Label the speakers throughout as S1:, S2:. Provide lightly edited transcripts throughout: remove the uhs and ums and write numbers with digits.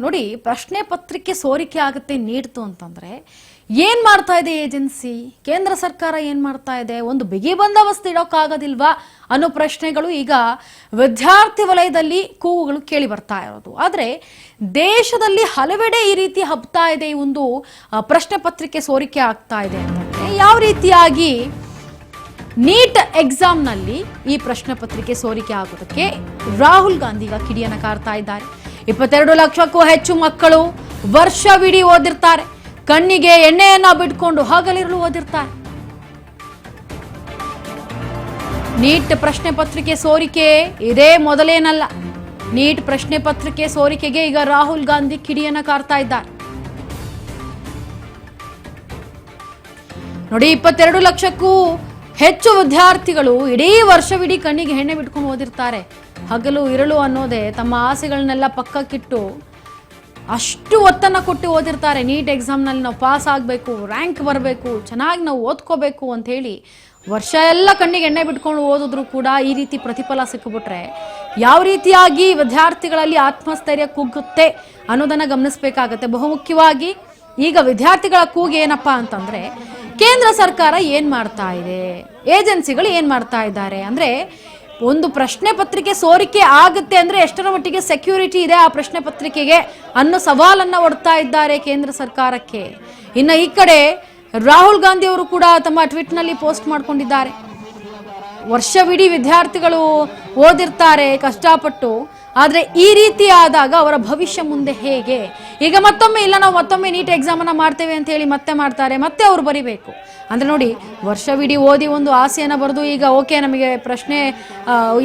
S1: ನೋಡಿ, ಪ್ರಶ್ನೆ ಪತ್ರಿಕೆ ಸೋರಿಕೆ ಆಗುತ್ತೆ ನೀಡ್ತು ಅಂತಂದ್ರೆ ಏನ್ ಮಾಡ್ತಾ ಇದೆ ಏಜೆನ್ಸಿ, ಕೇಂದ್ರ ಸರ್ಕಾರ ಏನ್ ಮಾಡ್ತಾ ಇದೆ, ಒಂದು ಬಿಗಿ ಬಂದೋಬಸ್ತ್ ಇಡೋಕ್ಕಾಗೋದಿಲ್ವಾ ಅನ್ನೋ ಪ್ರಶ್ನೆಗಳು ಈಗ ವಿದ್ಯಾರ್ಥಿ ವಲಯದಲ್ಲಿ ಕೂಗುಗಳು ಕೇಳಿ ಬರ್ತಾ ಇರೋದು. ಆದ್ರೆ ದೇಶದಲ್ಲಿ ಹಲವೆಡೆ ಈ ರೀತಿ ಹಬ್ತಾ ಇದೆ, ಈ ಒಂದು ಪ್ರಶ್ನೆ ಪತ್ರಿಕೆ ಸೋರಿಕೆ ಆಗ್ತಾ ಇದೆ ಅಂತಂದ್ರೆ ಯಾವ ರೀತಿಯಾಗಿ ನೀಟ್ ಎಕ್ಸಾಮ್ನಲ್ಲಿ ಈ ಪ್ರಶ್ನೆ ಪತ್ರಿಕೆ ಸೋರಿಕೆ ಆಗೋದಕ್ಕೆ ರಾಹುಲ್ ಗಾಂಧಿ ಈಗ ಕಿಡಿಯನ್ನು ಕಾರ್ತಾ ಇದ್ದಾರೆ. 22 ಲಕ್ಷಕ್ಕೂ ಹೆಚ್ಚು ಮಕ್ಕಳು ವರ್ಷವಿಡೀ ಓದಿರ್ತಾರೆ, ಕಣ್ಣಿಗೆ ಎಣ್ಣೆಯನ್ನ ಬಿಟ್ಕೊಂಡು ಹಗಲಿರುಳು ಓದಿರ್ತಾರೆ. ನೀಟ್ ಪ್ರಶ್ನೆ ಪತ್ರಿಕೆ ಸೋರಿಕೆ ಇದೇ ಮೊದಲೇನಲ್ಲ. ನೀಟ್ ಪ್ರಶ್ನೆ ಪತ್ರಿಕೆ ಸೋರಿಕೆಗೆ ಈಗ ರಾಹುಲ್ ಗಾಂಧಿ ಕಿಡಿಯನ್ನ ಕಾರ್ತಾ ಇದ್ದಾರೆ. ನೋಡಿ, 22 ಲಕ್ಷಕ್ಕೂ ಹೆಚ್ಚು ವಿದ್ಯಾರ್ಥಿಗಳು ಇಡೀ ವರ್ಷವಿಡೀ ಕಣ್ಣಿಗೆ ಎಣ್ಣೆ ಬಿಟ್ಕೊಂಡು ಓದಿರ್ತಾರೆ. ಹಗಲು ಇರಳು ಅನ್ನೋದೇ ತಮ್ಮ ಆಸೆಗಳನ್ನೆಲ್ಲ ಪಕ್ಕಕ್ಕಿಟ್ಟು ಅಷ್ಟು ಒತ್ತನ್ನು ಕೊಟ್ಟು ಓದಿರ್ತಾರೆ. ನೀಟ್ ಎಕ್ಸಾಮ್ನಲ್ಲಿ ನಾವು ಪಾಸ್ ಆಗಬೇಕು, ರ್ಯಾಂಕ್ ಬರಬೇಕು, ಚೆನ್ನಾಗಿ ನಾವು ಓದ್ಕೋಬೇಕು ಅಂತ ಹೇಳಿ ವರ್ಷ ಎಲ್ಲ ಕಣ್ಣಿಗೆ ಎಣ್ಣೆ ಬಿಟ್ಕೊಂಡು ಓದಿದ್ರು ಕೂಡ ಈ ರೀತಿ ಪ್ರತಿಫಲ ಸಿಕ್ಕಿಬಿಟ್ರೆ ಯಾವ ರೀತಿಯಾಗಿ ವಿದ್ಯಾರ್ಥಿಗಳಲ್ಲಿ ಆತ್ಮಸ್ಥೈರ್ಯ ಕುಗ್ಗುತ್ತೆ ಅನ್ನೋದನ್ನು ಗಮನಿಸಬೇಕಾಗತ್ತೆ. ಬಹುಮುಖ್ಯವಾಗಿ ಈಗ ವಿದ್ಯಾರ್ಥಿಗಳ ಕೂಗು ಏನಪ್ಪಾ ಅಂತಂದ್ರೆ, ಕೇಂದ್ರ ಸರ್ಕಾರ ಏನ್ ಮಾಡ್ತಾ ಇದೆ, ಏಜೆನ್ಸಿಗಳು ಏನ್ ಮಾಡ್ತಾ ಇದ್ದಾರೆ ಅಂದ್ರೆ, ಒಂದು ಪ್ರಶ್ನೆ ಪತ್ರಿಕೆ ಸೋರಿಕೆ ಆಗುತ್ತೆ ಅಂದ್ರೆ ಎಷ್ಟರ ಮಟ್ಟಿಗೆ ಸೆಕ್ಯೂರಿಟಿ ಇದೆ ಆ ಪ್ರಶ್ನೆ ಪತ್ರಿಕೆಗೆ ಅನ್ನೋ ಸವಾಲನ್ನ ಒಡ್ತಾ ಇದ್ದಾರೆ ಕೇಂದ್ರ ಸರ್ಕಾರಕ್ಕೆ. ಇನ್ನು ಈ ಕಡೆ ರಾಹುಲ್ ಗಾಂಧಿ ಅವರು ಕೂಡ ತಮ್ಮ ಟ್ವೀಟ್ ನಲ್ಲಿ ಪೋಸ್ಟ್ ಮಾಡ್ಕೊಂಡಿದ್ದಾರೆ, ವರ್ಷವಿಡೀ ವಿದ್ಯಾರ್ಥಿಗಳು ಓದಿರ್ತಾರೆ ಕಷ್ಟಪಟ್ಟು, ಆದ್ರೆ ಈ ರೀತಿ ಆದಾಗ ಅವರ ಭವಿಷ್ಯ ಮುಂದೆ ಹೇಗೆ, ಈಗ ಮತ್ತೊಮ್ಮೆ ಇಲ್ಲ ನಾವು ಮತ್ತೊಮ್ಮೆ ನೀಟ್ ಎಕ್ಸಾಮ್ ಅನ್ನ ಮಾಡ್ತೇವೆ ಅಂತ ಹೇಳಿ ಮತ್ತೆ ಮಾಡ್ತಾರೆ, ಮತ್ತೆ ಅವ್ರು ಬರಿಬೇಕು ಅಂದ್ರೆ ನೋಡಿ, ವರ್ಷವಿಡೀ ಓದಿ ಒಂದು ಆಸೆಯನ್ನ ಬರೆದು ಈಗ ಓಕೆ ನಮಗೆ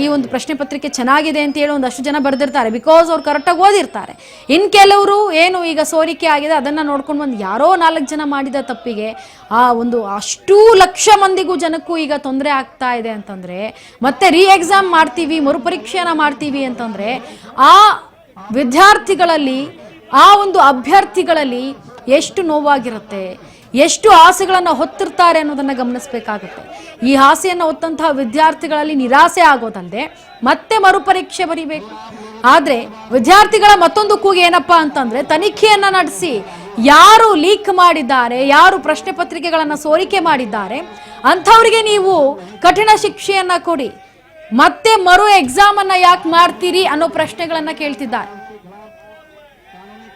S1: ಈ ಒಂದು ಪ್ರಶ್ನೆ ಪತ್ರಿಕೆ ಚೆನ್ನಾಗಿದೆ ಅಂತ ಹೇಳಿ ಒಂದಷ್ಟು ಜನ ಬರೆದಿರ್ತಾರೆ, ಬಿಕಾಸ್ ಅವ್ರು ಕರೆಕ್ಟಾಗಿ ಓದಿರ್ತಾರೆ. ಇನ್ ಕೆಲವರು ಏನು ಈಗ ಸೋರಿಕೆ ಆಗಿದೆ ಅದನ್ನ ನೋಡ್ಕೊಂಡು ಬಂದು ಯಾರೋ 4 ಜನ ಮಾಡಿದ ತಪ್ಪಿಗೆ ಆ ಒಂದು ಅಷ್ಟೂ ಲಕ್ಷ ಮಂದಿಗೂ ಜನಕ್ಕೂ ಈಗ ತೊಂದರೆ ಆಗ್ತಾ ಇದೆ ಅಂತಂದ್ರೆ, ಮತ್ತೆ ರೀ ಎಕ್ಸಾಮ್ ಮಾಡ್ತೀವಿ, ಮರುಪರೀಕ್ಷೆಯನ್ನ ಮಾಡ್ತೀವಿ ಅಂತಂದ್ರೆ ಆ ವಿದ್ಯಾರ್ಥಿಗಳಲ್ಲಿ, ಆ ಒಂದು ಅಭ್ಯರ್ಥಿಗಳಲ್ಲಿ ಎಷ್ಟು ನೋವಾಗಿರುತ್ತೆ, ಎಷ್ಟು ಆಸೆಗಳನ್ನು ಹೊತ್ತಿರ್ತಾರೆ ಅನ್ನೋದನ್ನ ಗಮನಿಸಬೇಕಾಗುತ್ತೆ. ಈ ಆಸೆಯನ್ನು ಹೊತ್ತಂತಹ ವಿದ್ಯಾರ್ಥಿಗಳಲ್ಲಿ ನಿರಾಸೆ ಆಗೋದಲ್ಲದೆ ಮತ್ತೆ ಮರುಪರೀಕ್ಷೆ ಬರೀಬೇಕು. ಆದ್ರೆ ವಿದ್ಯಾರ್ಥಿಗಳ ಮತ್ತೊಂದು ಕೂಗು ಏನಪ್ಪಾ ಅಂತಂದ್ರೆ, ತನಿಖೆಯನ್ನ ನಡೆಸಿ ಯಾರು ಲೀಕ್ ಮಾಡಿದ್ದಾರೆ, ಯಾರು ಪ್ರಶ್ನೆ ಪತ್ರಿಕೆಗಳನ್ನ ಸೋರಿಕೆ ಮಾಡಿದ್ದಾರೆ ಅಂಥವರಿಗೆ ನೀವು ಕಠಿಣ ಶಿಕ್ಷೆಯನ್ನ ಕೊಡಿ, ಮತ್ತೆ ಮರು ಎಕ್ಸಾಮ್ ಅನ್ನ ಯಾಕೆ ಮಾಡ್ತೀರಿ ಅನ್ನೋ ಪ್ರಶ್ನೆಗಳನ್ನ ಕೇಳ್ತಿದ್ದಾರೆ.